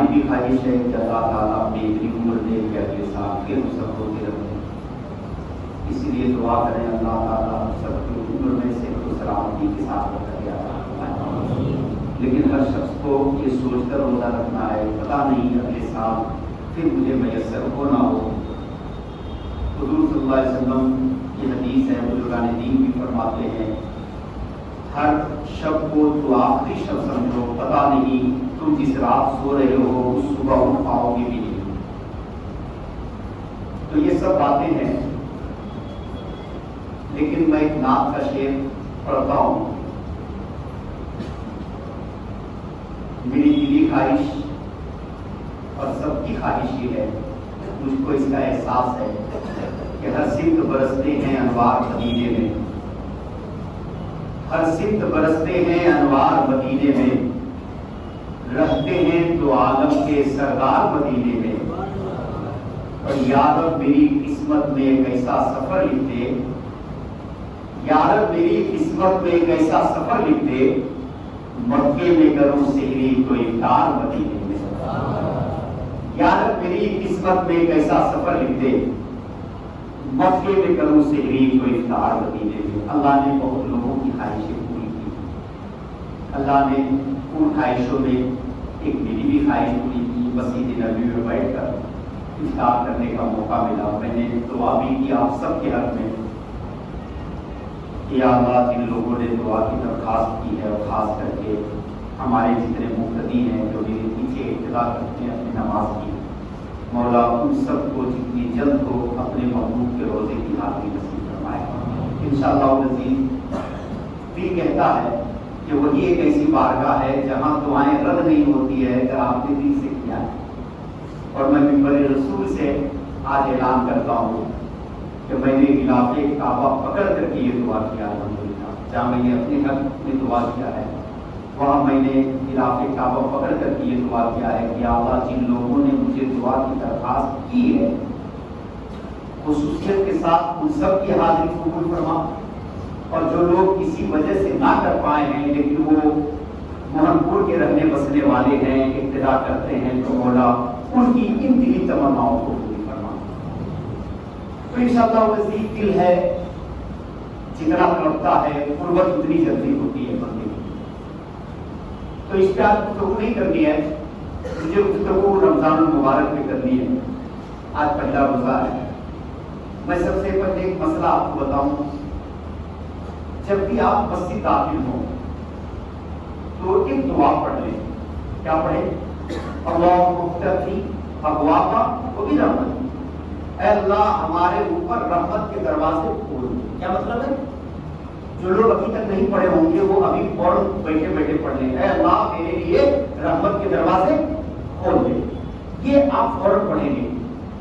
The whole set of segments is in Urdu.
ہماری بھی خواہش ہے کہ اللہ تعالیٰ اپنی اتنی عمر دے کہ اگلے سال پھر ہم سب ہوتے رہیں، اسی لیے دعا کریں اللہ تعالیٰ سب کی عمر میں سے تو سلامتی کے ساتھ رکھا گیا۔ لیکن ہر شخص کو یہ سوچ کر روزہ رکھنا ہے پتہ نہیں اگلے سال پھر مجھے میسر ہو نہ ہو۔ حضور صلی اللہ علیہ وسلم یہ حدیث ہے، بزرگان دین بھی فرماتے ہیں ہر شب کو تو آخری شب سمجھو، پتہ نہیں تم جس رات سو رہے ہو اس صبح اٹھ پاؤ گے بھی نہیں۔ تو یہ سب باتیں ہیں، لیکن میں ایک نعت کا شعر پڑھتا ہوں۔ میری دلی خواہش اور سب کی خواہش یہ ہے، مجھ کو اس کا احساس ہے کہ ہر سمت برستے ہیں انوار مدینے میں، ہر سمت برستے ہیں انوار مدینے میں، رہتے ہیں تو عالم کے سردار مدینے میں، اور یا رب میری قسمت میں ایک ایسا سفر لکھ دے، یا رب میری قسمت میں ایک ایسا سفر لکھ دے، مکے میں کروں سحری تو افطار مدینے میں، یا رب میری قسمت میں ایک ایسا سفر لکھ دے، مکے میں کروں سحری تو افطار مدینے میں۔ اللہ نے بہت لوگوں کی خواہشیں پوری کی، اللہ نے ان خواہشوں میں ایک میری بھی خواہش پوری کی۔ مسجد نبی میں بیٹھ کر افطار کرنے کا موقع ملا، میں نے دعا بھی کی آپ سب کے حق میں کہ یا اللہ جن لوگوں نے دعا کی درخواست کی ہے، اور خاص کر کے ہمارے جتنے مقتدی ہیں جو میرے پیچھے ابتدا کرتے ہیں اپنی نماز کی، مولا ان سب کو جتنی جلد ہو اپنے محبوب کے روزے کی حاضری نصیب فرمائے انشاءاللہ العزیز۔ دل کہتا ہے کہ وہی ایک ایسی بارگاہ ہے جہاں دعائیں رد نہیں ہوتی ہے اگر آپ نے دل سے کیا ہے، اور میں منبر رسول سے آج اعلان کرتا ہوں کہ میں نے غلاف کعبہ پکڑ کر کے یہ دعا کیا الحمدللہ، جہاں میں نے اپنے حق میں دعا کیا ہے وہاں میں نے غلاف کعبہ پکڑ کر کے یہ دعا کیا ہے کہ اللہ جن لوگوں نے مجھے دعا کی درخواست کی ہے خصوصیت کے ساتھ ان سب کی حاضری قبول فرما، اور جو لوگ کسی وجہ سے نہ کر پائے ہیں لیکن وہ موہن پور کے رہنے بسنے والے ہیں، ابتدا کرتے ہیں، تو مولا ان کی ان دلی تمناؤں کو پوری فرما۔ تو انشاءاللہ وزید دل ہے جتنا تڑپتا ہے قربت اتنی جلدی ہوتی ہے بندے کی۔ تو اس پہ آج گفتگو نہیں کرنی ہے، مجھے گفتگو رمضان المبارک میں کرنی ہے۔ آج پہلا روزہ ہے، میں سب سے پہلے ایک مسئلہ آپ کو بتاؤں، جب بھی آپ مسجد داخل ہوں تو ایک دعا پڑھ لیں۔ کیا پڑھیں؟ اللہم افتح ابواب برحمتک، اے اللہ ہمارے اوپر رحمت کے دروازے کھول دے۔ کیا مطلب ہے؟ جو لوگ ابھی تک نہیں پڑھے ہوں گے وہ ابھی فوراً بیٹھے بیٹھے پڑھ لیں، اے اللہ میرے لیے رحمت کے دروازے کھول دے۔ یہ آپ فوراً پڑھیں گے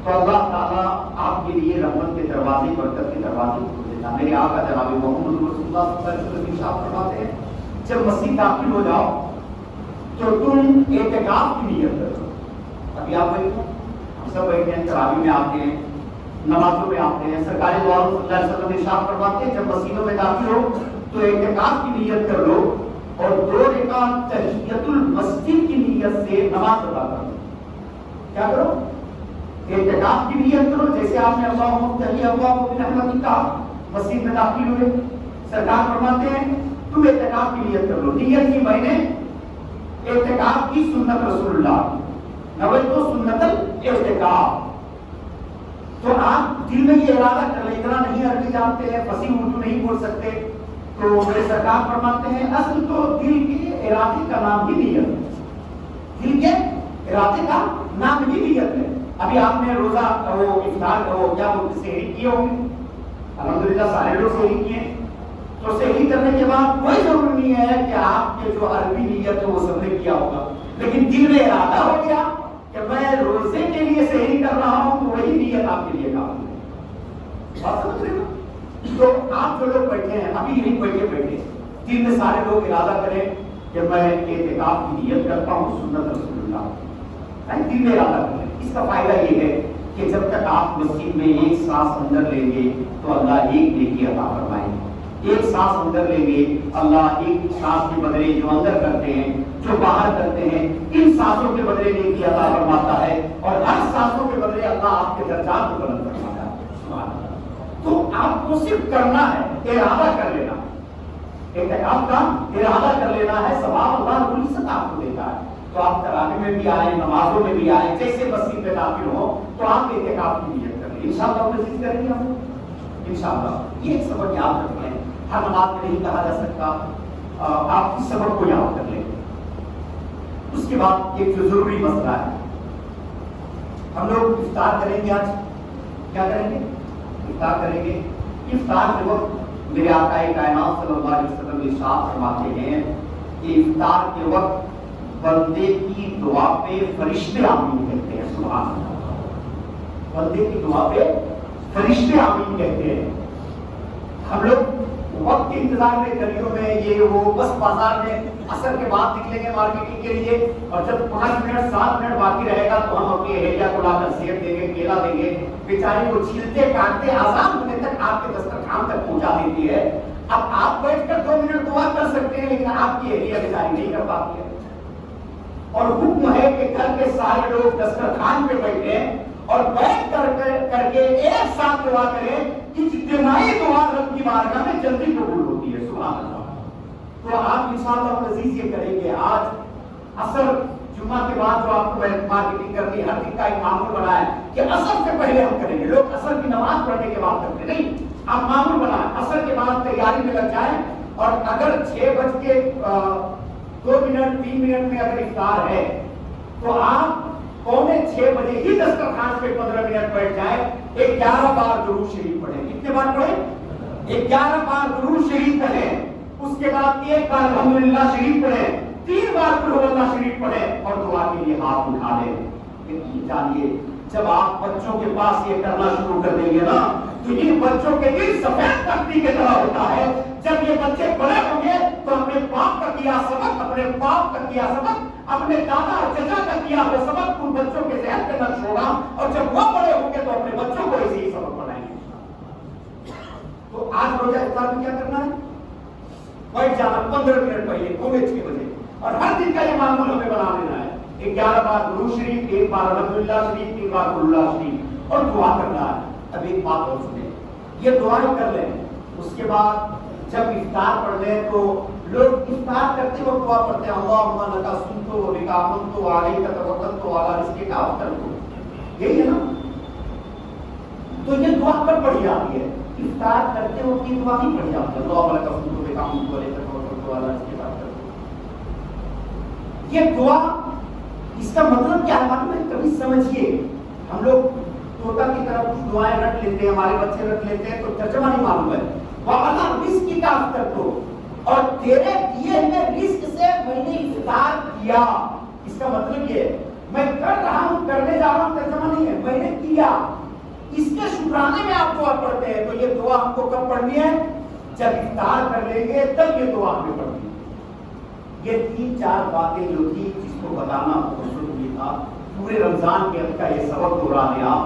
تو اللہ تعالیٰ آپ کے لیے رحمت کے دروازے، برکت کے دروازے کھول دیتا۔ میرے آقا جناب محمد رسول اللہ صلی اللہ علیہ وسلم ارشاد فرماتے ہیں جب مسجد داخل ہو جاؤ تو تم اعتکاف کی نیت کرو۔ ابھی آپ بیٹھے ہیں، ہم سب بیٹھے ہیں، تراویح میں آتے ہیں، نمازوں میں آتے ہیں، سرکار دو عالم صلی اللہ علیہ وسلم ارشاد فرماتے ہیں جب مسجدوں میں داخل ہو تو اعتکاف کی نیت کر لو اور 2 رکعت تحیۃ المسجد کی نیت سے نماز ادا کرو۔ کیا کرو؟ اعتکاف کی نیت کرو، جیسے آپ نے اللہم افتح ابواب برحمتک کہا، مسجد میں داخل ہوئے، سرکار فرماتے ہیں تم اعتکاف کی نیت کر لو۔ نیت کی میں نے اعتکاف کی سنت رسول اللہ، نویت سنت الاعتکاف۔ تو آپ دل میں یہ ارادہ کر لیں، اتنا نہیں عربی جانتے ہیں، فصیح اردو نہیں بول سکتے، تو میرے سرکار فرماتے ہیں اصل تو دل کے ارادے کا نام ہی نیت ہے، دل کے ارادے کا نام ہی نیت ہے۔ ابھی آپ نے روزہ وہ افطار وہ کیا بولتے سحری کیے ہوں گے، الحمدللہ سارے لوگ سحری کیے، تو سحری کرنے کے بعد کوئی ضروری نہیں ہے کہ آپ کے جو عربی نیت ہے وہ سب نے کیا ہوگا، لیکن دل میں ارادہ ہو گیا کہ میں روزے کے لیے سحری کر رہا ہوں تو وہی نیت آپ کے لیے کافی ہے۔ بات سمجھ رہے ہو؟ تو آپ جو لوگ بیٹھے ہیں ابھی نہیں بیٹھے دل میں سارے لوگ ارادہ کریں کہ میں اعتکاف کی نیت کرتا ہوں سنت رسول اللہ، دل میں ارادہ کریں۔ اس کا فائدہ یہ ہے کہ جب تک آپ مسجد میں ایک سانس اندر لیں گے تو اللہ ایک نیکی عطا فرمائیں گے، ایک سانس اندر لیں گے، اللہ ایک سانس کے بدلے جو اندر کرتے ہیں، جو باہر کرتے ہیں، ان سانسوں کے بدلے نیکی عطا فرماتا ہے، اور ہر سانسوں کے بدلے اللہ آپ کے درجات کو بلند فرماتا ہے۔ سبحان اللہ۔ تو آپ کو صرف کرنا ہے، ارادہ کر لینا، اعتکاف کا ارادہ کر لینا ہے، ثواب اللہ رب العزت آپ کو دیتا ہے۔ تو آپ تراویح میں بھی آئیں، نمازوں میں بھی آئیں، جیسے مسجد میں داخل ہو تو آپ اعتکاف کی نیت کر لیں، انشاءاللہ کوشش کریں گے ہم انشاءاللہ۔ یہ ایک سبق یاد رکھیں، ہر نماز میں نہیں کہا جا سکتا، آپ اس سبق کو یاد کر لیں۔ اس کے بعد ایک جو ضروری مسئلہ ہے، ہم لوگ افطار کریں گے، آج کیا کریں گے؟ افطار کریں گے۔ افطار کے وقت میرے آقا کائنات صلی اللہ علیہ وسلم ارشاد فرماتے ہیں کہ افطار کے وقت بندے کی دعا پہ فرشتے آمین کہتے ہیں۔ سبحان اللہ۔ بندے کی دعا پہ فرشتے آمین کہتے ہیں۔ ہم لوگ وقت کے انتظار میں گلیوں میں یہ وہ بس بازار میں عصر کے بعد نکلیں گے مارکیٹنگ کے لیے، اور جب 5 منٹ 7 منٹ باقی رہے گا تو ہم اپنی اہلیہ کو لا کر سیب دیں گے، کیلا دیں گے، بیچاری کو چھیلتے کاٹتے آسان ہونے تک آپ کے دسترخوان تک پہنچا دیتی ہے۔ اب آپ بیٹھ کر 2 منٹ دعا کر سکتے ہیں، لیکن آپ کی اہلیہ بیچاری نہیں کر پاتی ہے، اور حکم ہے کہ گھر کے سارے لوگ دسترخوان پہ بیٹھے اور بیٹھ کر کے ایک ساتھ دعا کریں۔ اجتماعی دعا رب کی بارگاہ میں جلدی قبول ہوتی ہے۔ سبحان اللہ۔ تو آپ انشاءاللہ عزیز یہ کریں گے، آج عصر جمعہ کے بعد جو آپ کو مارکیٹنگ کرنی ہر دن کا ایک معمول بنا ہے کہ عصر سے پہلے ہم کریں گے۔ لوگ عصر کی نماز پڑھنے کے بعد کرتے نہیں، آپ معمول بنائیں، عصر کے بعد تیاری میں لگ جائیں، اور اگر 6:02 منٹ 3 منٹ میں اگر افطار ہے تو آپ 5:45 بجے ہی دسترخوان پہ 15 منٹ بیٹھ جائیں، 11 بار درود شریف پڑھیں۔ کتنے بار پڑھیں؟ 11 بار درود شریف پڑھیں، اس کے بعد 1 بار الحمدللہ شریف پڑھیں، 3 بار قل هو اللہ شریف پڑھیں، اور دعا کے لیے ہاتھ اٹھا لیں۔ لیکن جانیے جب آپ بچوں کے پاس یہ کرنا شروع کر دیں گے نا تو ان بچوں کے دل سفید تختی کی طرح ہوتا ہے۔ جب یہ بچے بڑے ہوں گے تو اپنے باپ کا کیا سبق، اپنے باپ کا کیا سبق، اپنے دادا چچا کا کیا وہ سبق ان بچوں کے ذہن پہ نقش ہوگا، اور جب وہ بڑے ہوں گے تو اپنے بچوں کو ایسے ہی سبق پڑھائیں گے۔ تو آج روزہ افطار میں کیا کرنا ہے؟ بیٹھ جانا 15 منٹ پہلے 5:45 بجے، اور ہر دن کا یہ معمول ہمیں بنا لینا ہے۔ 11 بار درود شریف، 1 بار الحمدللہ شریف، 3 بار قل اللہ شریف، اور دعا کرنا ہے۔ اب ایک بات اور سنیں، یہ دعائیں کر لیں، اس کے بعد جب افطار پڑھ لیں تو لوگ افطار کرتے وقت دعا پڑھتے ہیں، اللہم لک صمت و بک آمنت و علیک توکلت و علی رزقک افطرت، یہی ہے نا؟ تو یہ دعا کب پڑھی جاتی ہے؟ افطار کرتے وقت یہ دعا نہیں پڑھی جاتی ہے، اللہم لک صمت و بک آمنت و علیک توکلت و علی رزقک افطرت۔ یہ دعا اس کا مطلب کیا ہے معلوم ہے؟ کبھی سمجھیے، ہم لوگ طوطا کی طرح کچھ دعائیں رکھ لیتے ہیں، ہمارے بچے رکھ لیتے ہیں، تو ترجمہ نہیں معلوم ہے۔ وَعَلَى رِزْقِكَ أَفْطَرْتُ، اور تیرے دیے ہوئے رزق سے میں نے افطار کیا۔ اس کا مطلب یہ ہے میں کر رہا ہوں، کرنے جا رہا ہوں، ترجمہ نہیں ہے، میں نے کیا۔ اس کے شکرانے میں آپ دعا پڑھتے ہیں۔ تو یہ دعا ہم کو کب پڑھنی ہے؟ جب افطار کر لیں گے تب یہ دعا ہمیں پڑھنی ہے۔ یہ 3-4 باتیں جو تھی جس کو بتانا ضروری تھا، پورے رمضان کے اندر کا یہ سبق دورا لیں آپ۔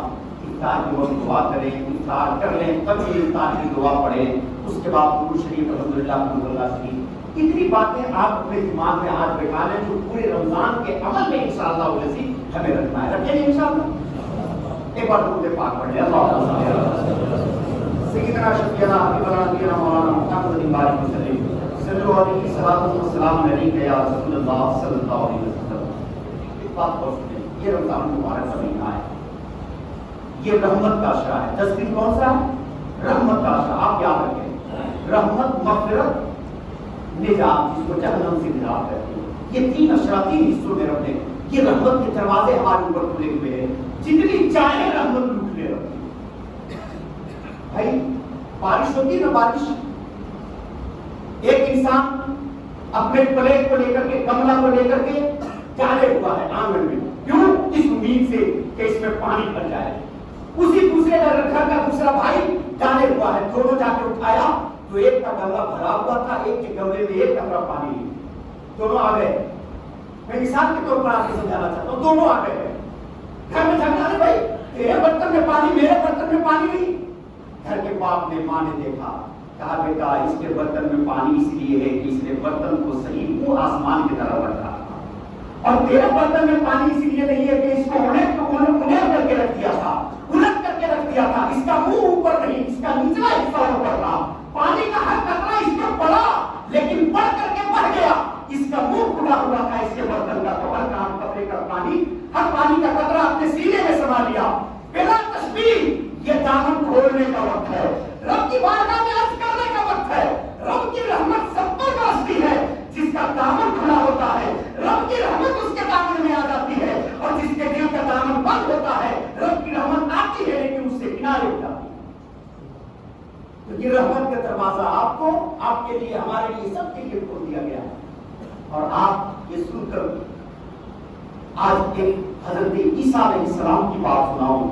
افطار کے وقت دعا کریں، افطار کر لیں تب یہ افطار کی دعا پڑھیں، اس کے بعد درود شریف، الحمدللہ، قل هو اللہ شریف۔ اتنی باتیں آپ اپنے دماغ میں آج بٹھا لیں جو پورے رمضان کے عمل میں انشاءاللہ العزیز ہمیں رکھنا ہے۔ رکھیں گے انشاءاللہ؟ ایک بار درود پاک پڑھ لیں، اللہم صل علی سیدنا شفیعنا حبیبنا نبینا مولانا محمد بارک وسلم، صلو علیہ صلاۃ و سلام علیک یا رسول اللہ صلی اللہ علیہ وسلم۔ ایک بات اور سنیں، یہ رمضان مبارک کا مہینہ ہے، یہ رحمت کا اشرا ہے۔ 10 دن کون سا ہے؟ رحمت کا اشرا۔ آپ یاد رکھیں، رحمت، مغفرت، نجات، جس کو جہنم سے نجات کہتے ہیں، یہ 3 اشرا 3 حصوں میں رکھتے ہیں۔ یہ رحمت کے دروازے ہمارے اوپر کھلے ہوئے ہیں، جتنی چاہے رحمت لوٹ لے رکھتے بھائی۔ بارش ہوتی ہے نا، بارش، ایک انسان اپنے پلیٹ کو لے کر کے، گملہ کو لے کر کے ڈالے ہوا ہے آنگن میں، کیوں؟ اس امید سے کہ اس میں پانی بھر جائے۔ اسی دوسرے گھر کا دوسرا بھائی ڈالے ہوا ہے، دونوں جا کے اٹھایا تو ایک کا گملہ بھرا ہوا تھا، ایک کے گملے میں ایک قطرہ پانی نہیں، دونوں آ گئے۔ میں مثال کے طور پر آپ کو سمجھانا چاہتا ہوں، دونوں آ گئے۔ گھر میں جھگڑا نہیں، بھائی تیرے برتن میں پانی، میرے برتن میں پانی نہیں۔ گھر کے باپ نے، ماں نے دیکھا کہا بیٹا اس کے برتن میں پانی اس لیے ہے کہ اس نے برتن کو صحیح منہ آسمان کی طرف رکھا، اور تیرے برتن میں پانی اس لیے نہیں ہے کہ اس کو انہیں کر کے رکھ دیا تھا، الٹ کر کے رکھ دیا تھا، اس کا منہ اوپر نہیں، اس کا نچلا حصہ اوپر تھا، پانی کا ہر قطرہ اس میں پڑا لیکن بڑھ کر کے بڑھ گیا، اس کا منہ کھلا ہوا تھا اس کے برتن کا، تو ہر کام قطرے کا پانی، ہر پانی کا قطرہ اپنے سینے میں سما لیا۔ بلا تشبیہ یہ دامن کھولنے کا وقت ہے، رب کی بارگاہ میں عرض کرنے کا وقت ہے، رب کی رحمت سب پر برستی ہے، جس کا دامن کھلا ہوتا ہے رب کی رحمت اس کے دامن میں آ جاتی ہے، اور جس کے دل کا دامن بند ہوتا ہے رب کی رحمت آتی ہے لیکن اس سے کنارے ہو جاتی ہے۔ تو یہ رحمت کا دروازہ آپ کو، آپ کے لیے، ہمارے لیے، سب کے لیے کھول دیا گیا ہے۔ اور آپ یہ سن کر آج ایک حضرت عیسیٰ علیہ السلام کی بات سناؤں۔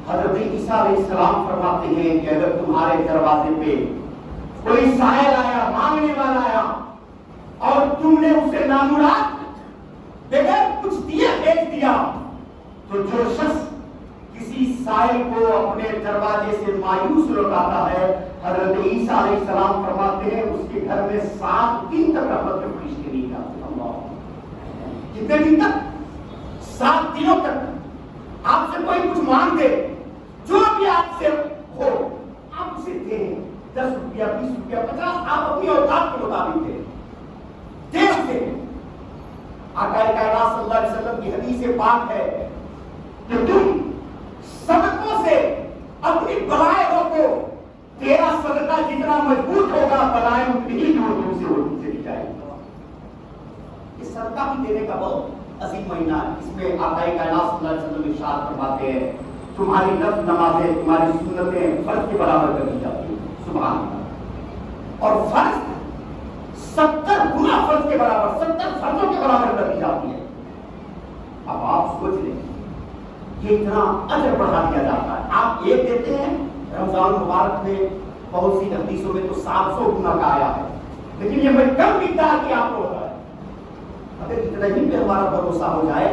حضرت عیسیٰ علیہ السلام فرماتے ہیں کہ اگر تمہارے دروازے پہ کوئی سائل آیا، مانگنے والا آیا، اور تم نے اسے نامراد بغیر کچھ دیے بھیج دیا، تو جو شخص کسی سائل کو اپنے دروازے سے مایوس لوٹاتا ہے، حضرت عیسیٰ علیہ السلام فرماتے ہیں اس کے گھر میں 7 دن تک رحمت کے فرشتے نہیں جاتے۔ اللہ، کتنے دن تک؟ 7 دنوں تک۔ آپ سے کوئی کچھ مانگ دے، جو بھی آپ سے ہو آپ اسے دیں، 10 روپیہ، 20 روپیہ، 50، آپ اپنی اوقات کے مطابق دیں، دے اسے۔ آقا کائنات صلی اللہ علیہ وسلم کی حدیث پاک ہے کہ تم صدقوں سے اپنی بلائیں روکو، تیرا صدقہ جتنا مضبوط ہوگا بلائیں اتنی ہی دور دور سے ہوتی چلی جائے گی۔ یہ صدقہ بھی دینے کا بہت عظیم مہینہ ہے۔ اس میں آقا کائنات صلی اللہ علیہ وسلم ارشاد فرماتے ہیں تمہاری نفل نمازیں، تمہاری سنتیں فرض کے برابر کر دی جاتی ہیں، سبحان اللہ، اور فرض 70 گنا فرض کے برابر، 70 فرضوں کے برابر کر دی جاتی ہے۔ اب آپ سوچ لیں یہ اتنا اجر بڑھا دیا جاتا ہے۔ آپ ایک دیتے ہیں، رمضان مبارک میں بہت سی حدیثوں میں تو 700 گنا کا آیا ہے، لیکن یہ میں کم مقدار کی آپ کو ہوتا ہے۔ اگر اتنا ہی پہ ہمارا بھروسہ ہو جائے،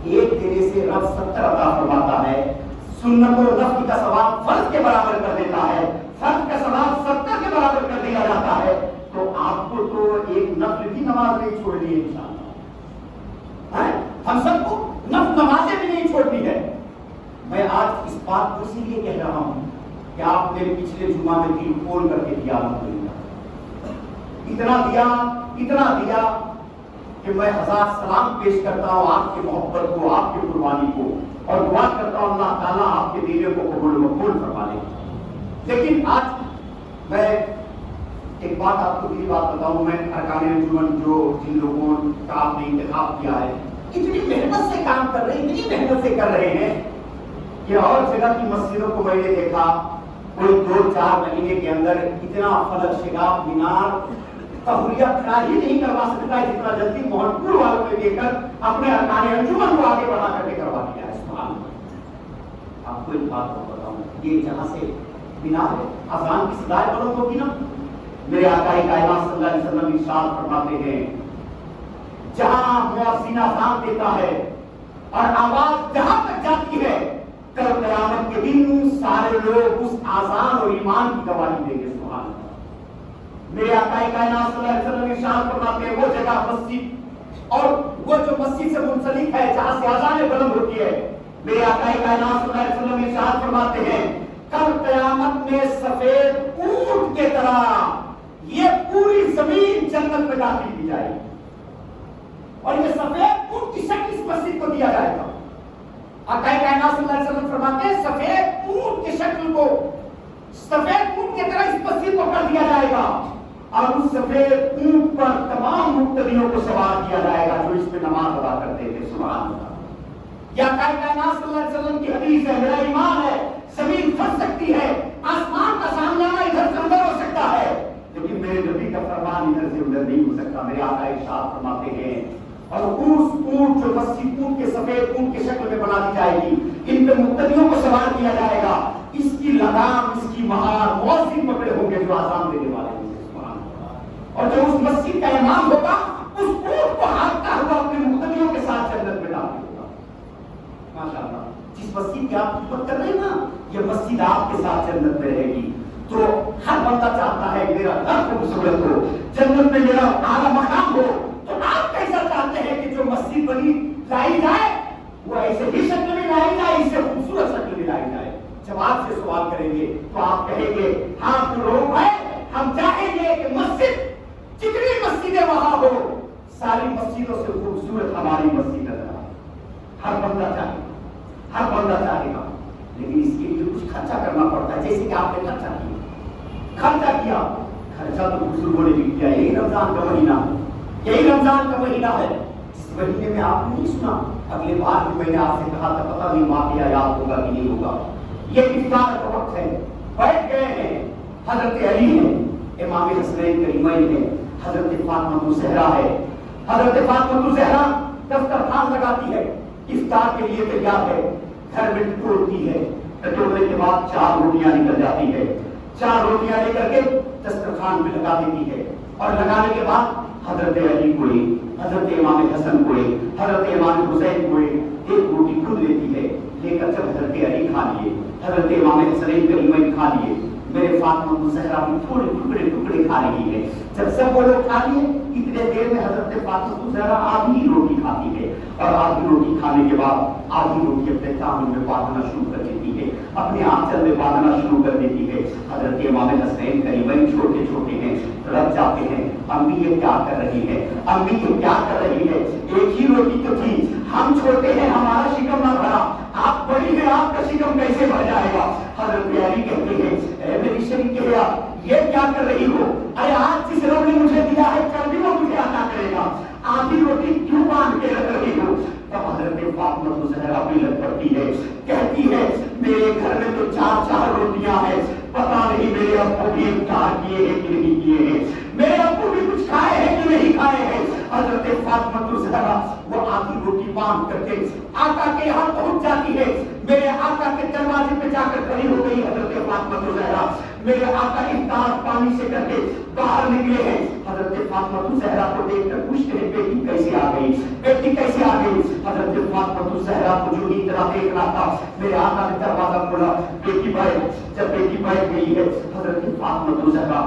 ایک دینے سے رب 70 عطا فرماتا ہے، سنت اور نفل کا ثواب فرض کے برابر کر دیتا ہے، فرض کا ثواب 70 کے برابر کر دیا جاتا ہے، تو آپ کو تو ایک نفل کی نماز نہیں چھوڑنی ہے انشاءاللہ۔ ہم سب کو نفل نمازیں بھی نہیں چھوڑنی ہے۔ میں آج اس بات کو اسی لیے کہہ رہا ہوں کہ آپ نے پچھلے جمعہ میں دل کھول کر کے دیا، اتنا دیا، اتنا دیا کہ میں 1000 سلام پیش کرتا ہوں آپ کی محبت کو، آپ کی قربانی کو، اور دعا کرتا ہوں اللہ تعالیٰ آپ کے دینے کو قبول مقبول فرما لے۔ لیکن آج میں ایک بات آپ کو بھی بات بتاؤں، میں ارکان انجمن جن لوگوں کا آپ نے انتخاب کیا ہے، اتنی محنت سے کام کر رہے ہیں، اتنی محنت سے کر رہے ہیں کہ اور جگہ کی مسجدوں کو میں نے دیکھا کوئی 2-4 مہینے کے اندر اتنا فلک شگاف مینار تہویہ کھڑا ہی نہیں کروا سکتا ہے جتنا جلدی موہن پور والوں نے دے کر اپنے ارکان انجمن کو آگے بڑھا کر کے کروا دیا ہے۔ سبحان اللہ۔ آپ کو ایک بات بتاؤں، یہ جہاں سے مینار ہے، اذان کی صدائے بلند ہوگی نا، میرے آقا کائنات صلی اللہ علیہ وسلم ارشاد فرماتے ہیں جہاں مؤذن اذان دیتا ہے اور آواز جہاں تک جاتی ہے، کل قیامت کے دن سارے لوگ اس اذان اور ایمان کی گواہی دیں گے۔ سبحان اللہ۔ میرے آقا کائنات صلی اللہ علیہ وسلم ارشاد فرماتے ہیں وہ جگہ مسجد اور وہ جو مسجد سے منسلک ہے جہاں سے اذانیں بلند ہوتی ہے، میرے آقا کائنات صلی اللہ علیہ وسلم ارشاد فرماتے ہیں کل قیامت میں سفید اونٹ کے طرح یہ پوری زمین جنت میں داخل کی جائے گی، اور یہ سفید اونٹ کی شکل اس مسجد کو دیا جائے گا۔ آقا کائنات صلی اللہ علیہ وسلم فرماتے ہیں سفید اونٹ کی شکل کو، سفید اونٹ کی طرح اس مسجد کو کر دیا جائے گا، اور اس سفید اونٹ پر تمام مقتدیوں کو سوار کیا جائے گا جو اس میں نماز ادا کرتے تھے۔ سبحان اللہ۔ یا آقا کائنات صلی اللہ علیہ وسلم کی حدیث ہے، میرا ایمان ہے زمین پھٹ سکتی ہے، آسمان کا سامنے آنا ادھر سے ادھر ہو سکتا ہے، لیکن میرے نبی کا فرمان ادھر سے ادھر نہیں ہو سکتا۔ میرے آقا ارشاد فرماتے ہیں اور اس اونٹ جو مسجد اونٹ کے سفید اونٹ کی شکل میں بنا دی جائے گی، ان پہ مقتدیوں کو سوار کیا جائے گا، اس کی لگام، اس کی مہار مؤذن پکڑے ہوں گے جو اذان دینے والے ہیں۔ سبحان اللہ۔ اور جو اس مسجد کا امام ہوگا اس اونٹ کو ہانکتا ہوا اپنے مقتدیوں کے ساتھ جنت میں داخل ہوگا۔ ماشاءاللہ۔ جس مسجد کی آپ خدمت کر رہے ہیں نا، یہ مسجد آپ کے ساتھ جنت میں رہے گی۔ تو ہر بندہ چاہتا ہے میرا گھر خوبصورت ہو، جنت میں میرا اعلیٰ مقام ہو. تو آپ کیسا چاہتے ہیں کہ جو مسجد بنی لائی جائے وہ ایسے ہی شکل میں لائی جائے، اس سے خوبصورت شکل میں لائی جائے؟ جب آپ سے سوال کریں گے تو آپ کہیں گے ہاں تو لوگ ہیں، ہم چاہیں گے کہ مسجد جتنی مسجدیں وہاں ہو ساری مسجدوں سے خوبصورت ہماری مسجد نظر آئے. ہر بندہ چاہے گا، ہر بندہ چاہے گا، لیکن اس کے لیے کچھ خرچہ کرنا پڑتا ہے. جیسے کہ آپ نے خرچہ کیا تو بزرگوں نے بھی کیا. یہی رمضان کا مہینہ ہے، یہی رمضان کا مہینہ ہے. اس مہینے میں آپ نے نہیں سنا اگلے بار بھی میں نے آپ سے کہا تھا، پتہ نہیں واقعہ یاد ہوگا کہ نہیں ہوگا. یہ افطار کا وقت ہے، بیٹھ گئے ہیں، حضرت علی ہیں، امام حسنین کریمین ہیں، حضرت فاطمہ الزہرا ہے. حضرت فاطمہ الزہرا دسترخوان لگاتی ہے، افطار کے لیے تیار ہے، گھر میں ٹٹولتی ہے، ٹٹولنے کے بعد 4 روٹیاں نکل جاتی ہے. 4 روٹیاں لے کر کے دسترخوان پہ لگا دیتی ہے، اور لگانے کے بعد حضرت علی کو، حضرت امام حسن کو، حضرت امام حسین کو 1 روٹی خود لیتی ہے. لے کر جب حضرت علی کھا لیے، حضرت امام حسنین کریمین کھا لیے، میرے فاطمہ الزہرا بھی تھوڑے ٹکڑے ٹکڑے کھا رہی ہے. جب سب وہ لوگ کھا لیے اتنے دیر میں حضرت فاطمہ الزہرا آدھی روٹی کھاتی ہے، اور آدھی روٹی کھانے کے بعد آدھی روٹی اپنے دامن میں باندھنا شروع کر دیتی ہے، اپنے آنچل میں باندھنا شروع کر دیتی ہے. حضرت امام حسنین کریمین چھوٹے چھوٹے ہیں، رک جاتے ہیں، امی یہ کیا کر رہی ہے، امی یہ کیا کر رہی ہے، ایک ہی روٹی تو تھی، ہم چھوٹے ہیں ہمارا شکم نہ بھرا، آپ بڑی ہیں آپ کا شکم کیسے بھر جائے گا. حضرت علی کہتے ہیں اے میری شریک کہیا یہ کیا کر رہی ہو، ارے آج جس رب نے مجھے دیا ہے کل بھی وہ مجھے عطا کرے گا، آدھی روٹی کیوں باندھ کے رکھ رہی ہو. تب حضرت فاطمہ الزہرا بھی لگ پڑتی ہے، کہتی ہے میرے گھر میں تو 4 روٹیاں ہیں، پتا نہیں میرے ابو بھی افطار کیے ہیں کہ نہیں کیے ہیں، میرے ابو بھی کچھ کھائے ہیں کہ نہیں کھائے ہیں. حضرت فاطمہ الزہرا وہ آدھی روٹی باندھ کر کے آقا کے یہاں پہنچ جاتی ہے. میرے آقا کے دروازے پہ جا کر کھڑی ہو گئی حضرت فاطمہ الزہرا. میرے آقا افطار پانی سے کر کے باہر نکلے ہیں. حضرت فاطمہ الزہرا کو دیکھ کر پوچھتے ہیں بیٹی کیسے آ گئی، بیٹی کیسے آ گئی. حضرت فاطمہ الزہرا کو جو ہی طرح دیکھ رہا تھا میرے آقا نے دروازہ کھولا، بیٹی بیٹھ. جب بیٹی بیٹھ گئی ہے حضرت فاطمہ الزہرا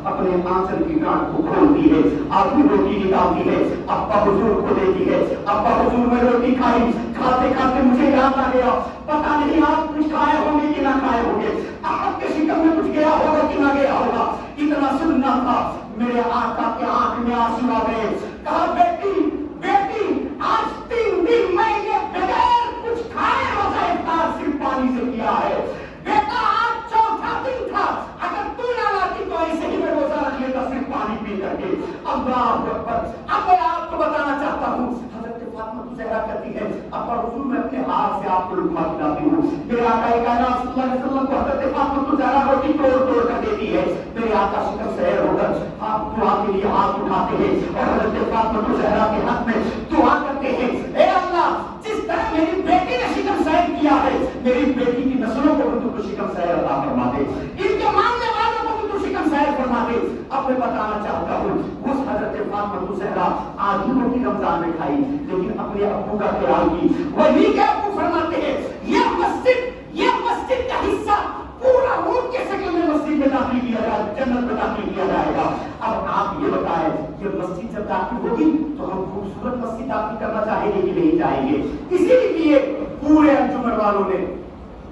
اپنے آنچل کی گانٹھ کو کھولتی ہے، آدھی روٹی نکالتی ہے، ابا حضور کو دیتی ہے. ابا حضور میں روٹی کھائی، کھاتے کھاتے مجھے یاد آ گیا پتا نہیں آپ کچھ کھائے ہوں گے کہ نہ کھائے ہوں گے، آپ کے شکم میں کچھ گیا ہوگا کہ نہ گیا ہوگا. اتنا سننا تھا میرے آقا کے آنکھ میں آنسو آ گئے. کہا بیٹی بیٹی آج 3 دن میں نے بغیر کچھ کھائے روزہ افطار صرف پانی سے کیا ہے. بیٹا آج 4تھا دن تھا، اگر تو نہ لاتی تو ایسے ہی میں روزہ رکھ لیتا صرف پانی پی کر کے. اللہ اکبر. اب میں آپ کو بتانا چاہتا ہوں حضرت فاطمہ الزہرا کہتی ہے ابا حضور میں اپنے ہاتھ سے آپ کو لقمہ کھلاتی ہوں. میرے آقا کائنات صلی اللہ علیہ وسلم کو حضرت فاطمہ الزہرا روٹی توڑ توڑ کر دیتی ہے. میرے آقا شکم سیر ہو کر آپ دعا کے لیے ہاتھ اٹھاتے ہیں اور حضرت فاطمہ الزہرا کے ہاتھ میں دعا کرتے ہیں اے اللہ جس طرح میری بیٹی نے شکم سیر کیا ہے میری بیٹی کی نسلوں کو بھی تو شکم سیر عطا فرما دے، ان کے ماننے والوں کو بھی تو شکم سیر فرما دے. اب میں بتانا چاہتا ہوں اس حضرت فاطمہ الزہرا آدھی روٹی رمضان میں کھائی لیکن اپنے ابو کا خیال کی. وہی کے ابو فرماتے ہیں یہ مسجد کا حصہ پورا اونٹ کے شکل میں مسجد میں داخل کیا جائے، جنت میں داخل کیا جائے گا. اب آپ یہ بتائیں کہ مسجد جب داخل ہوگی تو ہم خوبصورت مسجد داخل کرنا چاہیں گے کہ نہیں چاہیں گے. اسی لیے پورے انجمن والوں نے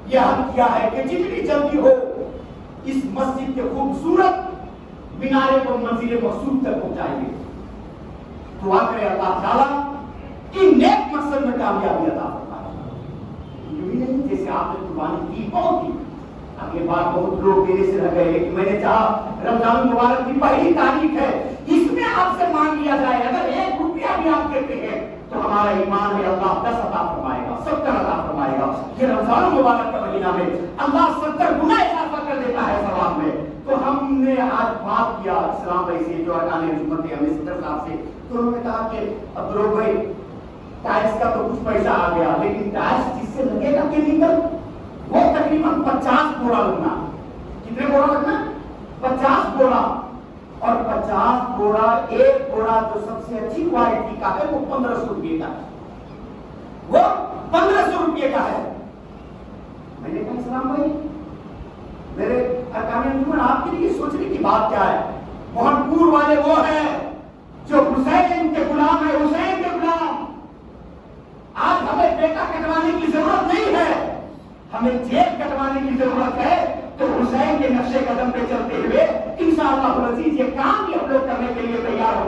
یہ حق کیا ہے کہ جتنی جلدی ہو اس مسجد کے خوبصورت مینارے کو منزل مقصود تک پہنچائیں گے. دعا کرے اللہ تعالیٰ ان نیک مقصد میں کامیابی عطا فرمائے. یوں ہی نہیں جیسے آپ نے قربانی دی بہت ہی اگلے بار بہت لوگ میرے سے رہ گئے لیکن میں نے چاہا رمضان مبارک کی پہلی تاریخ ہے اس میں آپ سے مانگ لیا جائے. اگر 1 روپیہ بھی آپ دیتے ہیں تو ہمارا ایمان ہے اللہ 10 عطا فرمائے گا، 70 عطا فرمائے گا. یہ رمضان مبارک کا مہینہ ہے اللہ 70 گنا اضافہ کر دیتا ہے ثواب میں. تو ہم نے آج بات کیا اسلام بھائی سے جو ارکان حکومت ہے ہمیں صدر صاحب سے، تو انہوں نے کہا کہ عبدالرؤف بھائی ٹائلس کا تو کچھ پیسہ آ گیا لیکن ٹائلس جس سے لگے گا کیمیکل وہ تقریباً 50 بوڑا لگنا. کتنے بوڑا لگنا؟ 50 بوڑا. اور 50 بوڑا ایک بوڑا جو سب سے اچھی کوالٹی کا ہے وہ 1500 روپئے کا ہے، وہ 1500 روپئے کا ہے. میں نے کہا اسلام بھائی میرے ارکان انجمن، آپ کے لیے سوچنے کی بات کیا ہے؟ موہن پور والے وہ ہیں جو حسین کے غلام ہے، حسین کے غلام۔ آج ہمیں بیٹا کٹوانے کی ضرورت نہیں ہے، ہمیں جیب کٹوانے کی ضرورت ہے۔ تو حسین کے نقشے قدم پہ چلتے ہوئے انشاءاللہ العزیز یہ کام بھی ہم لوگ کرنے کے لیے تیار